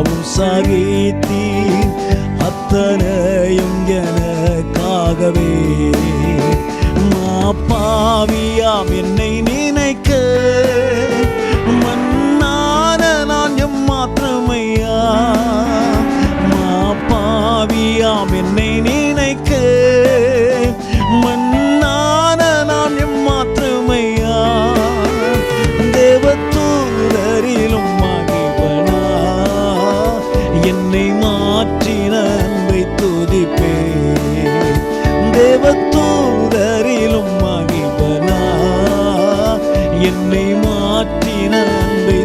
யாவும் சகித்தீர், அத்தனையும் எனக்காகவே. பாவியாம் என்னை நினைக்க மன்னான நான் எம்மாத்திரமையா. பாவியாம் என்னை நினைக்க மன்னான நான் எம்மாத்திரமையா. தேவதூதரிலும் மகிழ்வனா என்னை மாற்றின அன்பை துதிப்பே. தேவதூதரிலும் மகிழ்வனா என்னை மாற்றின அன்பை